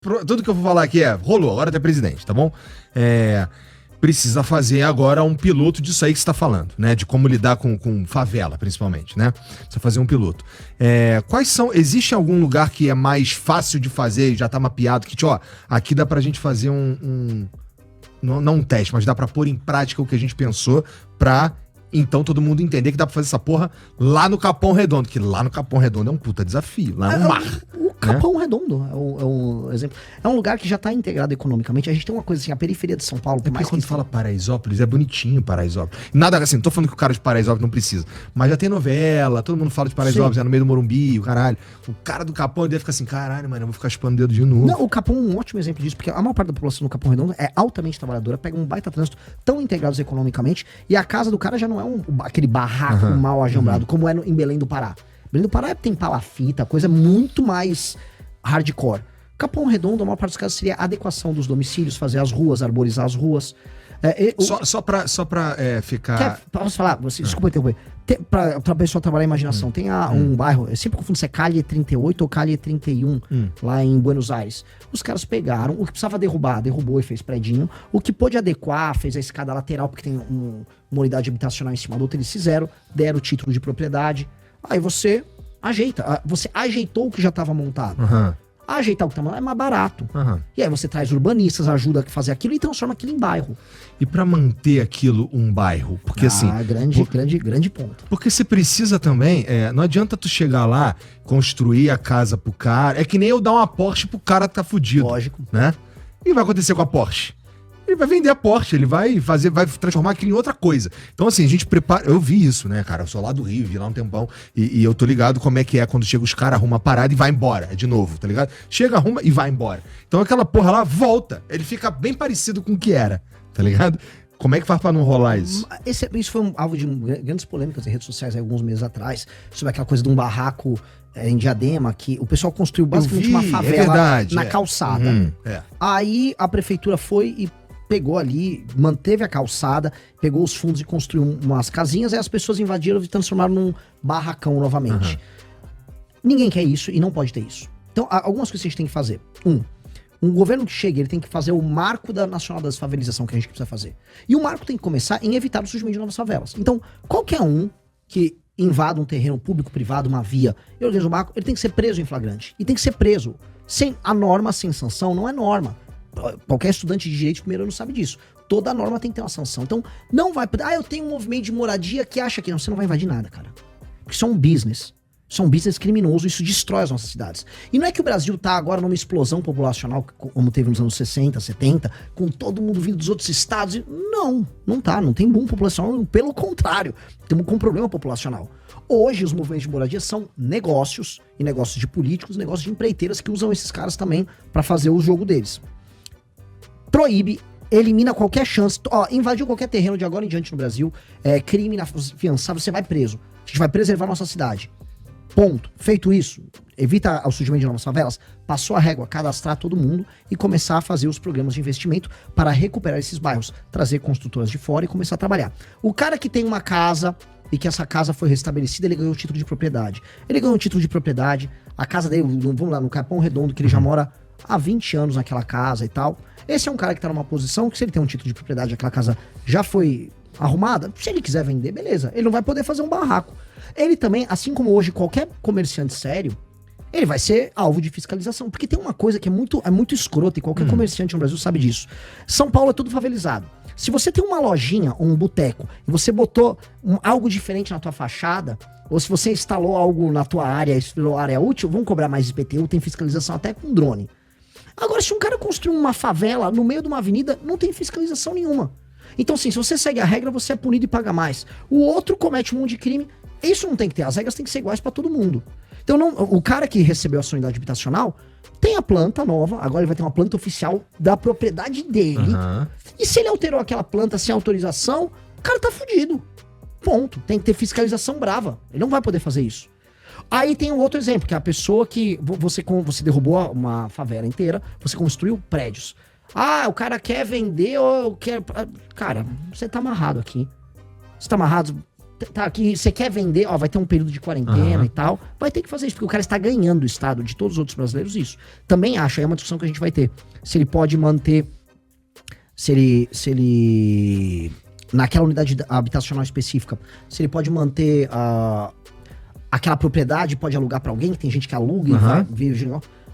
Tudo que eu vou falar aqui rolou, agora tem presidente, tá bom? Precisa fazer agora um piloto disso aí que você tá falando, né? De como lidar com favela, principalmente, né? Precisa fazer um piloto. Existe algum lugar que é mais fácil de fazer, já tá mapeado, que, aqui dá pra gente fazer não um teste, mas dá pra pôr em prática o que a gente pensou pra, então, todo mundo entender que dá pra fazer essa porra lá no Capão Redondo, que lá no Capão Redondo é um puta desafio, lá no mar. O Capão Redondo é um exemplo. É um lugar que já está integrado economicamente. A gente tem uma coisa assim, a periferia de São Paulo... Porque quando fala Paraisópolis, é bonitinho Paraisópolis. Nada assim, não tô falando que o cara de Paraisópolis não precisa. Mas já tem novela, todo mundo fala de Paraisópolis, é no meio do Morumbi, o caralho. O cara do Capão deve ficar assim, caralho, mano, eu vou ficar chupando o dedo de novo. Não, o Capão é um ótimo exemplo disso, porque a maior parte da população do Capão Redondo é altamente trabalhadora, pega um baita trânsito, tão integrados economicamente, e a casa do cara já não é aquele barraco mal ajambrado, como é em Belém do Pará. Belém do Pará tem palafita, coisa muito mais hardcore. Capão Redondo, a maior parte dos casos seria a adequação dos domicílios, fazer as ruas, arborizar as ruas. Só pra ficar... Posso falar? Desculpa interromper. Pra pessoa trabalhar a imaginação, tem um bairro, eu sempre confundo se é Calle 38 ou Calle 31, lá em Buenos Aires. Os caras pegaram, o que precisava derrubar, derrubou e fez predinho. O que pôde adequar, fez a escada lateral, porque tem uma unidade habitacional em cima da outra, eles fizeram, deram o título de propriedade. Aí você ajeita, você ajeitou o que já estava montado. Ajeitar o que tá montado é mais barato. E aí você traz urbanistas, ajuda a fazer aquilo e transforma aquilo em bairro. E pra manter aquilo um bairro? Porque assim... grande ponto. Porque você precisa também... não adianta tu chegar lá, construir a casa pro cara... É que nem eu dar uma Porsche pro cara que tá fudido. Lógico. Né? O que vai acontecer com a Porsche? Ele vai vender a Porsche, ele vai transformar aquilo em outra coisa. Então assim, a gente prepara... Eu vi isso, né, cara? Eu sou lá do Rio, vi lá um tempão, e eu tô ligado como é que é quando chega os caras, arruma a parada e vai embora, de novo, tá ligado? Chega, arruma e vai embora. Então aquela porra lá volta, ele fica bem parecido com o que era, tá ligado? Como é que faz pra não rolar isso? Isso foi alvo de grandes polêmicas em redes sociais há alguns meses atrás, sobre aquela coisa de um barraco em Diadema, que o pessoal construiu basicamente uma favela na calçada. Aí a prefeitura foi e pegou ali, manteve a calçada, pegou os fundos e construiu umas casinhas, aí as pessoas invadiram e transformaram num barracão novamente. Ninguém quer isso e não pode ter isso. Então, algumas coisas que a gente tem que fazer. Um governo que chega, ele tem que fazer o marco da nacional da desfavelização que a gente precisa fazer. E o marco tem que começar em evitar o surgimento de novas favelas. Então, qualquer um que invada um terreno público-privado, uma via, e organiza um barco, ele tem que ser preso em flagrante. E tem que ser preso. A norma sem sanção não é norma. Qualquer estudante de direito de primeiro ano sabe disso. Toda norma tem que ter uma sanção. Então, não vai... eu tenho um movimento de moradia que acha que... Não, você não vai invadir nada, cara. Porque isso é um business. Isso é um business criminoso, isso destrói as nossas cidades. E não é que o Brasil tá agora numa explosão populacional, como teve nos anos 60, 70, com todo mundo vindo dos outros estados. Não tá, não tem boom populacional, pelo contrário, temos um problema populacional. Hoje os movimentos de moradia são negócios, e negócios de políticos, negócios de empreiteiras que usam esses caras também para fazer o jogo deles. Proíbe, elimina qualquer chance. Invadiu qualquer terreno de agora em diante no Brasil, crime inafiançável, você vai preso. A gente vai preservar nossa cidade. Ponto. Feito isso, evita o surgimento de novas favelas, passou a régua, cadastrar todo mundo e começar a fazer os programas de investimento para recuperar esses bairros, trazer construtoras de fora e começar a trabalhar. O cara que tem uma casa e que essa casa foi restabelecida, ele ganhou o título de propriedade. Ele ganhou o título de propriedade, a casa dele, vamos lá, no Capão Redondo, que ele já mora há 20 anos naquela casa e tal. Esse é um cara que tá numa posição que, se ele tem um título de propriedade, aquela casa já foi arrumada, se ele quiser vender, beleza. Ele não vai poder fazer um barraco. Ele também, assim como hoje qualquer comerciante sério, ele vai ser alvo de fiscalização. Porque tem uma coisa que é muito escrota, e qualquer comerciante no Brasil sabe disso. São Paulo é tudo favelizado. Se você tem uma lojinha ou um boteco e você botou algo diferente na tua fachada, ou se você instalou algo na tua área, instalou área útil, vão cobrar mais IPTU, tem fiscalização até com drone. Agora, se um cara construir uma favela no meio de uma avenida, não tem fiscalização nenhuma. Então, assim, se você segue a regra, você é punido e paga mais. O outro comete um monte de crime. Isso não tem que ter. As regras têm que ser iguais para todo mundo. Então, o cara que recebeu a sua unidade habitacional tem a planta nova. Agora ele vai ter uma planta oficial da propriedade dele. E se ele alterou aquela planta sem autorização, o cara tá fudido. Ponto. Tem que ter fiscalização brava. Ele não vai poder fazer isso. Aí tem um outro exemplo, que é a pessoa que você derrubou uma favela inteira, você construiu prédios. O cara quer vender ou quer... Cara, você tá amarrado aqui. Você tá amarrado, tá aqui, você quer vender, ó, vai ter um período de quarentena e tal, vai ter que fazer isso, porque o cara está ganhando do Estado, de todos os outros brasileiros, isso. Também acho, é uma discussão que a gente vai ter, se ele pode manter, se ele naquela unidade habitacional específica, se ele pode manter aquela propriedade, pode alugar para alguém, que tem gente que aluga e vai vive.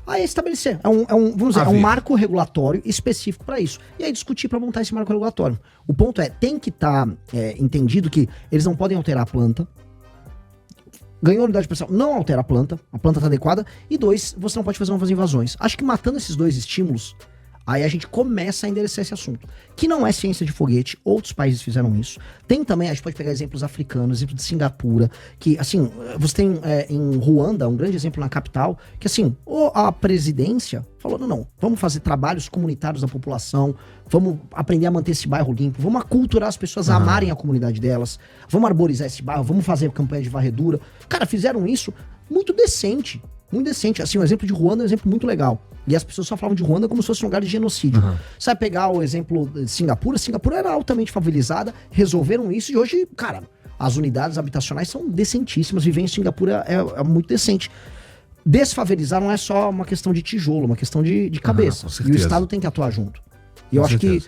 Aí estabelecer. Vamos dizer, é um marco regulatório específico para isso. E aí discutir para montar esse marco regulatório. O ponto é, tem que estar entendido que eles não podem alterar a planta. Ganhou a unidade de pressão, não altera a planta tá adequada. E 2, você não pode fazer novas invasões. Acho que matando esses 2 estímulos, aí a gente começa a endereçar esse assunto. Que não é ciência de foguete, outros países fizeram isso. Tem também, a gente pode pegar exemplos africanos, exemplo de Singapura, que, assim, você tem em Ruanda, um grande exemplo na capital, que, assim, a presidência falou, não, vamos fazer trabalhos comunitários da população, vamos aprender a manter esse bairro limpo, vamos aculturar as pessoas a amarem a comunidade delas, vamos arborizar esse bairro, vamos fazer campanha de varredura. Cara, fizeram isso muito decente. Muito decente. Assim, o exemplo de Ruanda é um exemplo muito legal. E as pessoas só falavam de Ruanda como se fosse um lugar de genocídio. Você vai pegar o exemplo de Singapura. Singapura era altamente favelizada, resolveram isso e hoje, cara, as unidades habitacionais são decentíssimas. Viver em Singapura é muito decente. Desfavelizar não é só uma questão de tijolo, é uma questão de cabeça. E o Estado tem que atuar junto. E eu acho que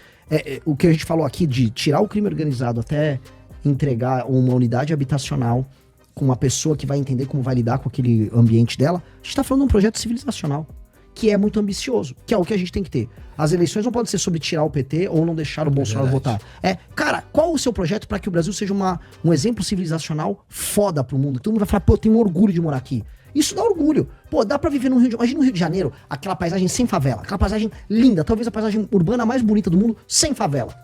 o que a gente falou aqui de tirar o crime organizado até entregar uma unidade habitacional com uma pessoa que vai entender como vai lidar com aquele ambiente dela, a gente tá falando de um projeto civilizacional, que é muito ambicioso, que é o que a gente tem que ter. As eleições não podem ser sobre tirar o PT ou não deixar o Bolsonaro votar. Cara, qual o seu projeto para que o Brasil seja um exemplo civilizacional foda pro mundo? Todo mundo vai falar, pô, eu tenho orgulho de morar aqui. Isso dá orgulho. Pô, dá pra viver no Rio de Janeiro. Imagina no Rio de Janeiro, aquela paisagem sem favela, aquela paisagem linda, talvez a paisagem urbana mais bonita do mundo, sem favela.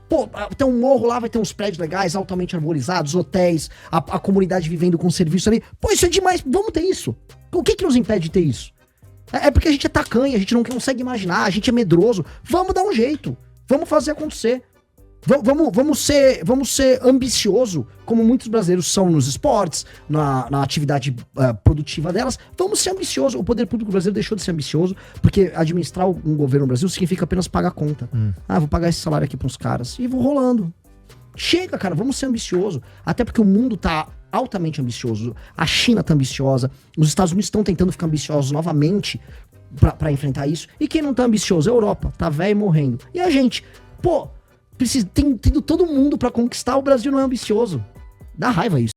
Pô, tem um morro lá, vai ter uns prédios legais, altamente arborizados, hotéis, a comunidade vivendo com serviço ali. Pô, isso é demais, vamos ter isso. O que nos impede de ter isso? É porque a gente é tacanha, a gente não consegue imaginar, a gente é medroso. Vamos dar um jeito, vamos fazer acontecer. Vamos ser ambicioso, como muitos brasileiros são nos esportes, na atividade produtiva delas. Vamos ser ambiciosos. O poder público brasileiro deixou de ser ambicioso, porque administrar um governo no Brasil significa apenas pagar conta. Vou pagar esse salário aqui pros caras. E vou rolando. Chega, cara, vamos ser ambicioso. Até porque o mundo tá altamente ambicioso. A China tá ambiciosa. Os Estados Unidos estão tentando ficar ambiciosos novamente pra enfrentar isso. E quem não tá ambicioso? A Europa. Tá velho e morrendo. E a gente? Pô, tem tido todo mundo pra conquistar, o Brasil não é ambicioso. Dá raiva isso.